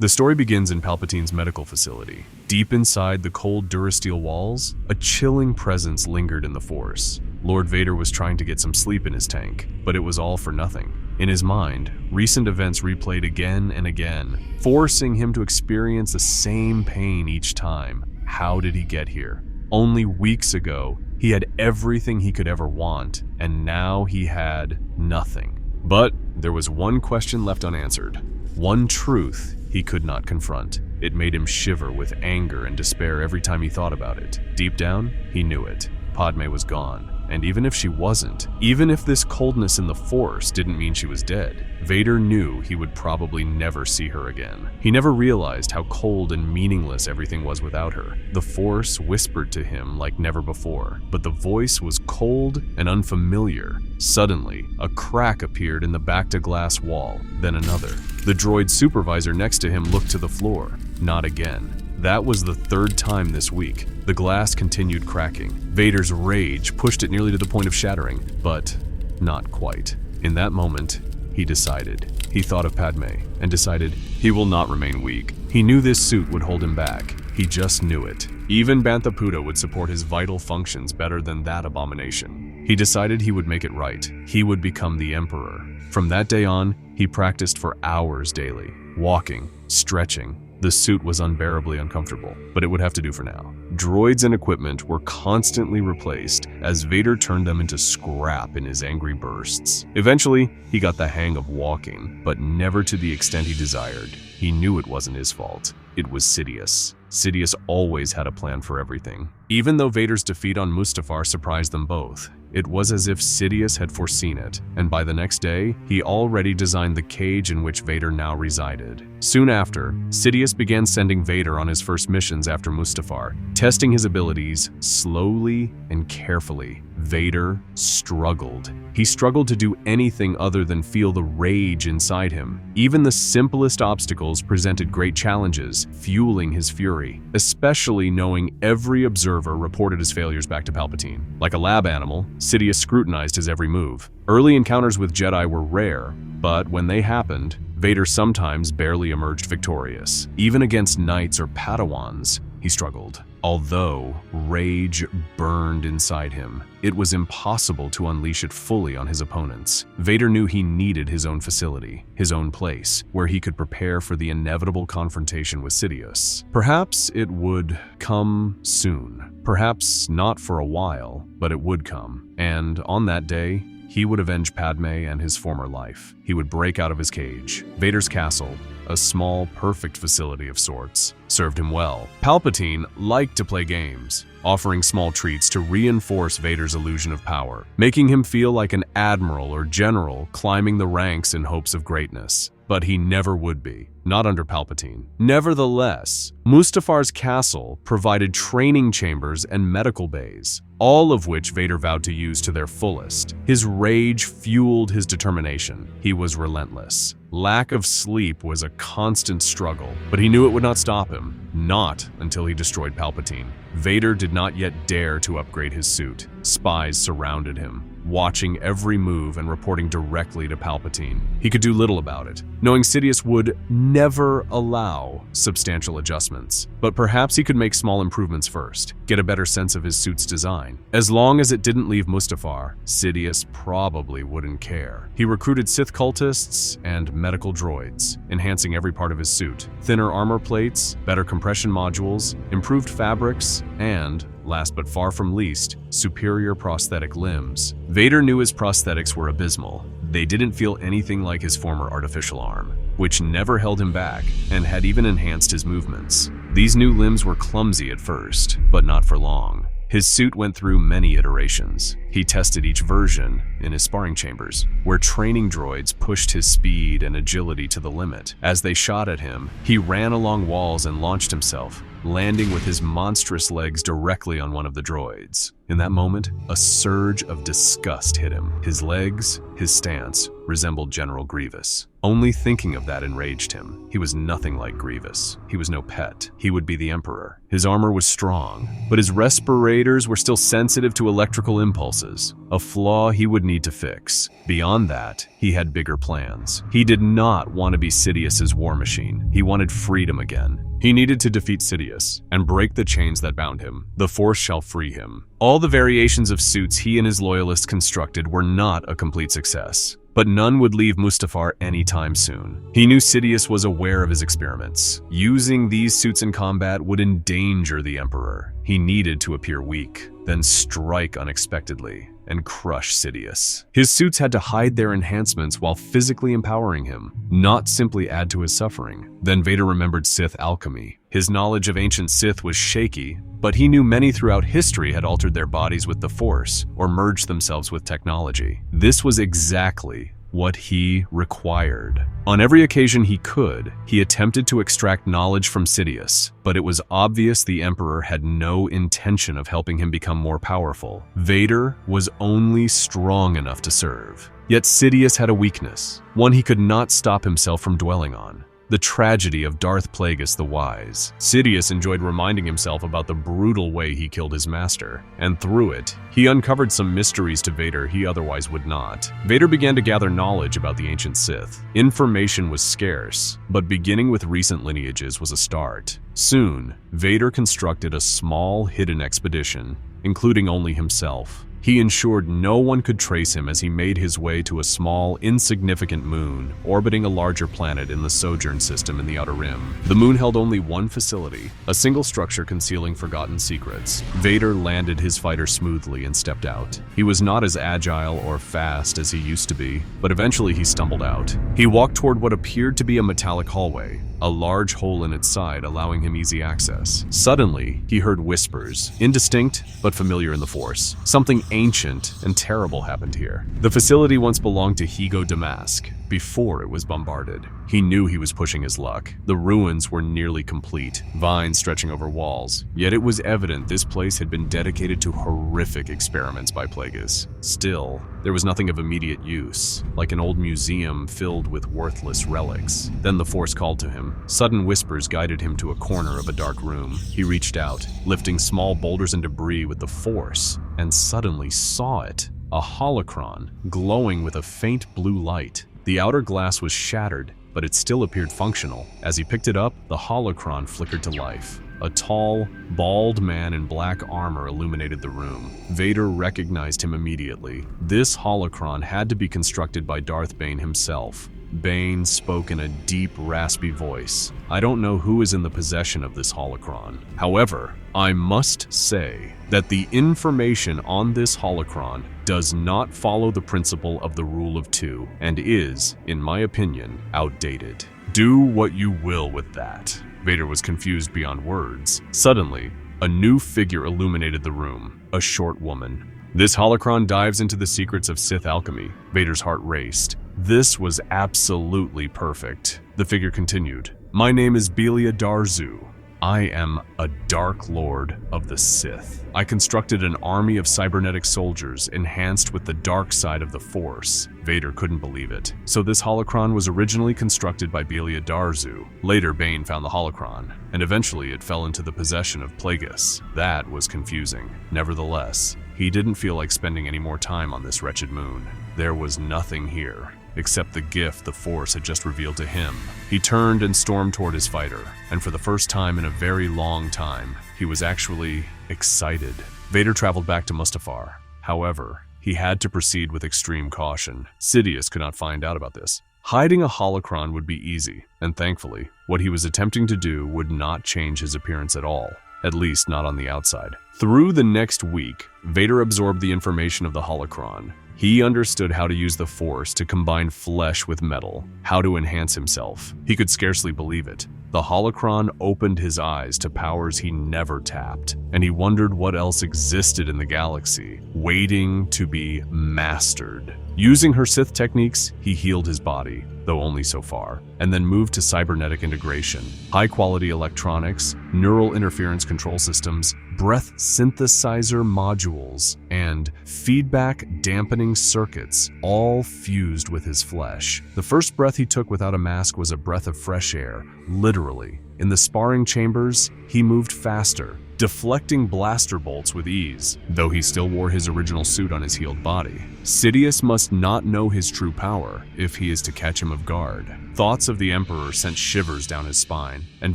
The story begins in Palpatine's medical facility. Deep inside the cold durasteel walls, a chilling presence lingered in the Force. Lord Vader was trying to get some sleep in his tank, but it was all for nothing. In his mind, recent events replayed again and again, forcing him to experience the same pain each time. How did he get here? Only weeks ago, he had everything he could ever want, and now he had nothing. But there was one question left unanswered, one truth he could not confront. It made him shiver with anger and despair every time he thought about it. Deep down, he knew it. Padme was gone. And even if she wasn't, even if this coldness in the Force didn't mean she was dead, Vader knew he would probably never see her again. He never realized how cold and meaningless everything was without her. The Force whispered to him like never before, but the voice was cold and unfamiliar. Suddenly, a crack appeared in the back-to-glass wall, then another. The droid supervisor next to him looked to the floor. Not again. That was the third time this week. The glass continued cracking. Vader's rage pushed it nearly to the point of shattering, but not quite. In that moment, he decided. He thought of Padme and decided he will not remain weak. He knew this suit would hold him back. He just knew it. Even Bantha Puda would support his vital functions better than that abomination. He decided he would make it right. He would become the Emperor. From that day on, he practiced for hours daily, walking, stretching. The suit was unbearably uncomfortable, but it would have to do for now. Droids and equipment were constantly replaced as Vader turned them into scrap in his angry bursts. Eventually, he got the hang of walking, but never to the extent he desired. He knew it wasn't his fault. It was Sidious. Sidious always had a plan for everything. Even though Vader's defeat on Mustafar surprised them both, it was as if Sidious had foreseen it, and by the next day, he already designed the cage in which Vader now resided. Soon after, Sidious began sending Vader on his first missions after Mustafar, testing his abilities slowly and carefully. Vader struggled. He struggled to do anything other than feel the rage inside him. Even the simplest obstacles presented great challenges, fueling his fury, especially knowing every observer reported his failures back to Palpatine. Like a lab animal, Sidious scrutinized his every move. Early encounters with Jedi were rare, but when they happened, Vader sometimes barely emerged victorious. Even against knights or Padawans, he struggled. Although rage burned inside him, it was impossible to unleash it fully on his opponents. Vader knew he needed his own facility, his own place, where he could prepare for the inevitable confrontation with Sidious. Perhaps it would come soon. Perhaps not for a while, but it would come. And on that day, he would avenge Padme and his former life. He would break out of his cage. Vader's castle, a small, perfect facility of sorts, served him well. Palpatine liked to play games, offering small treats to reinforce Vader's illusion of power, making him feel like an admiral or general climbing the ranks in hopes of greatness. But he never would be, not under Palpatine. Nevertheless, Mustafar's castle provided training chambers and medical bays, all of which Vader vowed to use to their fullest. His rage fueled his determination. He was relentless. Lack of sleep was a constant struggle, but he knew it would not stop him. Not until he destroyed Palpatine. Vader did not yet dare to upgrade his suit. Spies surrounded him, watching every move and reporting directly to Palpatine. He could do little about it, knowing Sidious would never allow substantial adjustments. But perhaps he could make small improvements first, get a better sense of his suit's design. As long as it didn't leave Mustafar, Sidious probably wouldn't care. He recruited Sith cultists and medical droids, enhancing every part of his suit. Thinner armor plates, better compression modules, improved fabrics, and last but far from least, superior prosthetic limbs. Vader knew his prosthetics were abysmal. They didn't feel anything like his former artificial arm, which never held him back and had even enhanced his movements. These new limbs were clumsy at first, but not for long. His suit went through many iterations. He tested each version in his sparring chambers, where training droids pushed his speed and agility to the limit. As they shot at him, he ran along walls and launched himself, landing with his monstrous legs directly on one of the droids. In that moment, a surge of disgust hit him. His legs, his stance, resembled General Grievous. Only thinking of that enraged him. He was nothing like Grievous. He was no pet. He would be the Emperor. His armor was strong, but his respirators were still sensitive to electrical impulses, a flaw he would need to fix. Beyond that, he had bigger plans. He did not want to be Sidious's war machine. He wanted freedom again. He needed to defeat Sidious and break the chains that bound him. The Force shall free him. All the variations of suits he and his loyalists constructed were not a complete success, but none would leave Mustafar anytime soon. He knew Sidious was aware of his experiments. Using these suits in combat would endanger the Emperor. He needed to appear weak, then strike unexpectedly and crush Sidious. His suits had to hide their enhancements while physically empowering him, not simply add to his suffering. Then Vader remembered Sith alchemy. His knowledge of ancient Sith was shaky, but he knew many throughout history had altered their bodies with the Force or merged themselves with technology. This was exactly what he required. On every occasion he could, he attempted to extract knowledge from Sidious, but it was obvious the Emperor had no intention of helping him become more powerful. Vader was only strong enough to serve. Yet Sidious had a weakness, one he could not stop himself from dwelling on. The tragedy of Darth Plagueis the Wise. Sidious enjoyed reminding himself about the brutal way he killed his master, and through it, he uncovered some mysteries to Vader he otherwise would not. Vader began to gather knowledge about the ancient Sith. Information was scarce, but beginning with recent lineages was a start. Soon, Vader constructed a small, hidden expedition, including only himself. He ensured no one could trace him as he made his way to a small, insignificant moon orbiting a larger planet in the Sojourn system in the Outer Rim. The moon held only one facility, a single structure concealing forgotten secrets. Vader landed his fighter smoothly and stepped out. He was not as agile or fast as he used to be, but eventually he stumbled out. He walked toward what appeared to be a metallic hallway, a large hole in its side allowing him easy access. Suddenly, he heard whispers, indistinct but familiar in the Force. Something ancient and terrible happened here. The facility once belonged to Higo Damask, before it was bombarded. He knew he was pushing his luck. The ruins were nearly complete, vines stretching over walls. Yet it was evident this place had been dedicated to horrific experiments by Plagueis. Still, there was nothing of immediate use, like an old museum filled with worthless relics. Then the Force called to him. Sudden whispers guided him to a corner of a dark room. He reached out, lifting small boulders and debris with the Force, and suddenly saw it. A holocron, glowing with a faint blue light. The outer glass was shattered, but it still appeared functional. As he picked it up, the holocron flickered to life. A tall, bald man in black armor illuminated the room. Vader recognized him immediately. This holocron had to be constructed by Darth Bane himself. Bane spoke in a deep, raspy voice. I don't know who is in the possession of this holocron. However, I must say that the information on this holocron does not follow the principle of the rule of two and is, in my opinion, outdated. Do what you will with that. Vader was confused beyond words. Suddenly, a new figure illuminated the room, a short woman. This holocron dives into the secrets of Sith alchemy. Vader's heart raced. This was absolutely perfect. The figure continued. My name is Belia Darzu. I am a Dark Lord of the Sith. I constructed an army of cybernetic soldiers enhanced with the dark side of the Force. Vader couldn't believe it. So this holocron was originally constructed by Belia Darzu. Later, Bane found the holocron, and eventually it fell into the possession of Plagueis. That was confusing. Nevertheless, he didn't feel like spending any more time on this wretched moon. There was nothing here, except the gift the Force had just revealed to him. He turned and stormed toward his fighter, and for the first time in a very long time, he was actually excited. Vader traveled back to Mustafar. However, he had to proceed with extreme caution. Sidious could not find out about this. Hiding a holocron would be easy, and thankfully, what he was attempting to do would not change his appearance at all, at least not on the outside. Through the next week, Vader absorbed the information of the holocron. He understood how to use the Force to combine flesh with metal, how to enhance himself. He could scarcely believe it. The holocron opened his eyes to powers he never tapped, and he wondered what else existed in the galaxy, waiting to be mastered. Using her Sith techniques, he healed his body, though only so far, and then moved to cybernetic integration, high-quality electronics, neural interference control systems, breath synthesizer modules, and feedback dampening circuits, all fused with his flesh. The first breath he took without a mask was a breath of fresh air, literally. In the sparring chambers, he moved faster, deflecting blaster bolts with ease, though he still wore his original suit on his healed body. Sidious must not know his true power if he is to catch him off guard. Thoughts of the Emperor sent shivers down his spine, and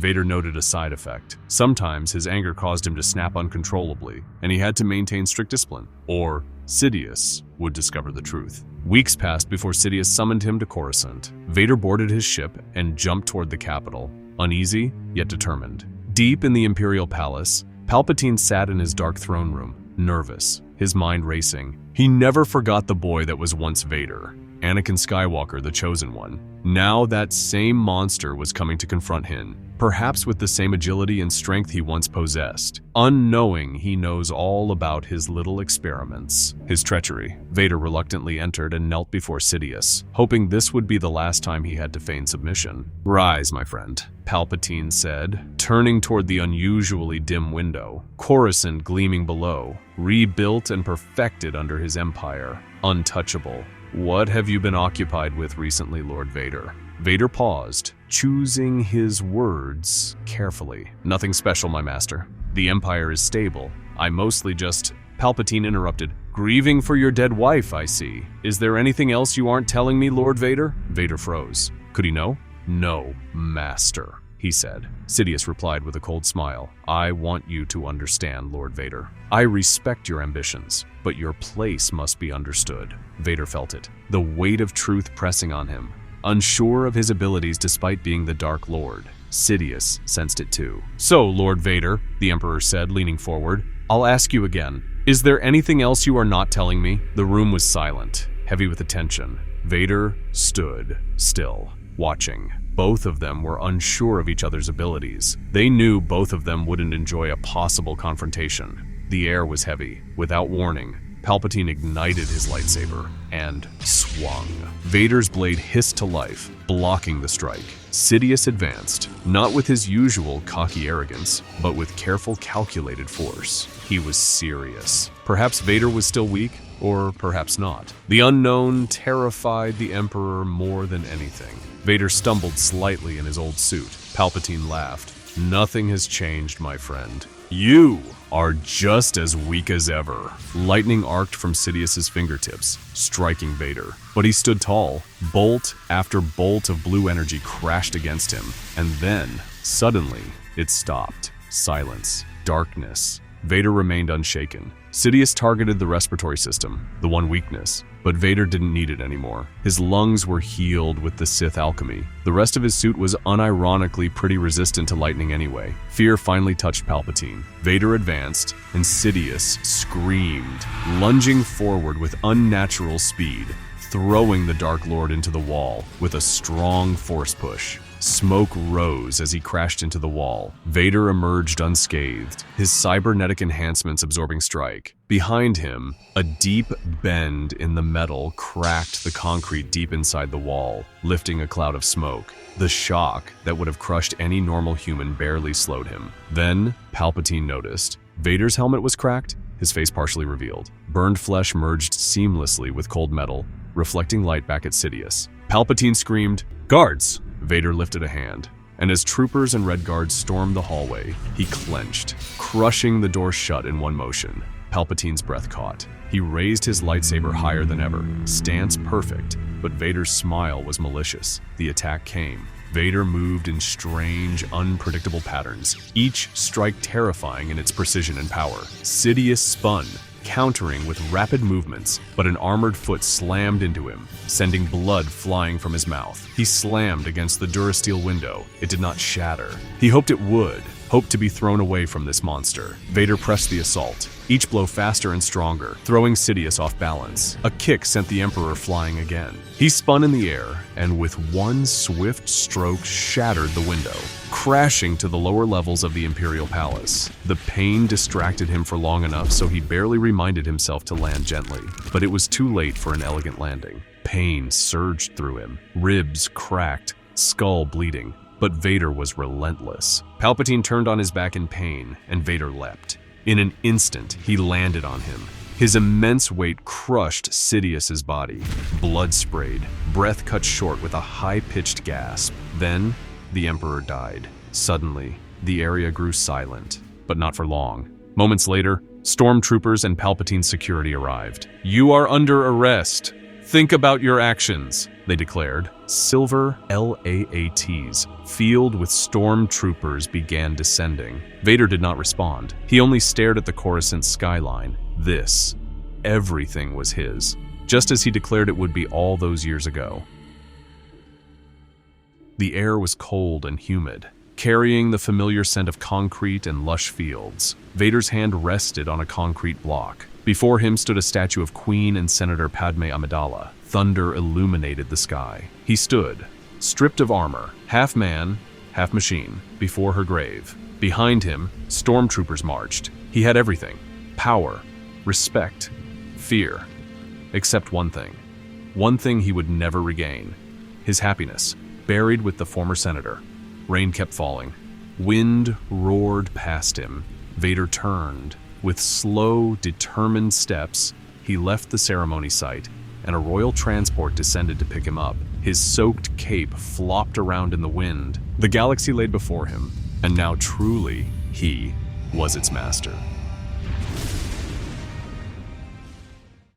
Vader noted a side effect. Sometimes his anger caused him to snap uncontrollably, and he had to maintain strict discipline, or Sidious would discover the truth. Weeks passed before Sidious summoned him to Coruscant. Vader boarded his ship and jumped toward the capital, uneasy yet determined. Deep in the Imperial Palace, Palpatine sat in his dark throne room, nervous, his mind racing. He never forgot the boy that was once Vader, Anakin Skywalker, the Chosen One. Now that same monster was coming to confront him, perhaps with the same agility and strength he once possessed. Unknowing, he knows all about his little experiments, his treachery. Vader reluctantly entered and knelt before Sidious, hoping this would be the last time he had to feign submission. "Rise, my friend," Palpatine said, turning toward the unusually dim window. Coruscant gleaming below, rebuilt and perfected under his empire, untouchable. "What have you been occupied with recently, Lord Vader?" Vader paused, choosing his words carefully. "Nothing special, my master. The Empire is stable. I mostly just..." Palpatine interrupted. "Grieving for your dead wife, I see. Is there anything else you aren't telling me, Lord Vader?" Vader froze. Could he know? "No, master," he said. Sidious replied with a cold smile. "I want you to understand, Lord Vader. I respect your ambitions, but your place must be understood." Vader felt it, the weight of truth pressing on him. Unsure of his abilities despite being the Dark Lord, Sidious sensed it too. "So, Lord Vader," the Emperor said, leaning forward, "I'll ask you again. Is there anything else you are not telling me?" The room was silent, heavy with attention. Vader stood still, watching. Both of them were unsure of each other's abilities. They knew both of them wouldn't enjoy a possible confrontation. The air was heavy. Without warning, Palpatine ignited his lightsaber and swung. Vader's blade hissed to life, blocking the strike. Sidious advanced, not with his usual cocky arrogance, but with careful, calculated force. He was serious. Perhaps Vader was still weak, or perhaps not. The unknown terrified the Emperor more than anything. Vader stumbled slightly in his old suit. Palpatine laughed. "Nothing has changed, my friend. You are just as weak as ever." Lightning arced from Sidious's fingertips, striking Vader. But he stood tall. Bolt after bolt of blue energy crashed against him. And then, suddenly, it stopped. Silence. Darkness. Vader remained unshaken. Sidious targeted the respiratory system, the one weakness, but Vader didn't need it anymore. His lungs were healed with the Sith alchemy. The rest of his suit was unironically pretty resistant to lightning anyway. Fear finally touched Palpatine. Vader advanced, and Sidious screamed, lunging forward with unnatural speed, throwing the Dark Lord into the wall with a strong force push. Smoke rose as he crashed into the wall. Vader emerged unscathed, his cybernetic enhancements absorbing strike. Behind him, a deep bend in the metal cracked the concrete deep inside the wall, lifting a cloud of smoke. The shock that would have crushed any normal human barely slowed him. Then, Palpatine noticed. Vader's helmet was cracked, his face partially revealed. Burned flesh merged seamlessly with cold metal, reflecting light back at Sidious. Palpatine screamed, "Guards!" Vader lifted a hand, and as troopers and Red Guards stormed the hallway, he clenched, crushing the door shut in one motion. Palpatine's breath caught. He raised his lightsaber higher than ever, stance perfect, but Vader's smile was malicious. The attack came. Vader moved in strange, unpredictable patterns, each strike terrifying in its precision and power. Sidious spun, countering with rapid movements, but an armored foot slammed into him, sending blood flying from his mouth. He slammed against the durasteel window. It did not shatter. He hoped it would. hoped to be thrown away from this monster. Vader pressed the assault, each blow faster and stronger, throwing Sidious off balance. A kick sent the Emperor flying again. He spun in the air, and with one swift stroke shattered the window, crashing to the lower levels of the Imperial Palace. The pain distracted him for long enough so he barely reminded himself to land gently, but it was too late for an elegant landing. Pain surged through him, ribs cracked, skull bleeding, but Vader was relentless. Palpatine turned on his back in pain, and Vader leapt. In an instant, he landed on him. His immense weight crushed Sidious's body. Blood sprayed, breath cut short with a high-pitched gasp. Then, the Emperor died. Suddenly, the area grew silent, but not for long. Moments later, stormtroopers and Palpatine's security arrived. "You are under arrest. Think about your actions," they declared. Silver LAATs, filled with stormtroopers, began descending. Vader did not respond. He only stared at the Coruscant skyline. Everything was his, just as he declared it would be all those years ago. The air was cold and humid, carrying the familiar scent of concrete and lush fields. Vader's hand rested on a concrete block. Before him stood a statue of Queen and Senator Padme Amidala. Thunder illuminated the sky. He stood, stripped of armor, half man, half machine, before her grave. Behind him, stormtroopers marched. He had everything: power, respect, fear. Except one thing. One thing he would never regain: his happiness, buried with the former senator. Rain kept falling. Wind roared past him. Vader turned. With slow, determined steps, he left the ceremony site, and a royal transport descended to pick him up. His soaked cape flopped around in the wind. The galaxy laid before him, and now truly, he was its master.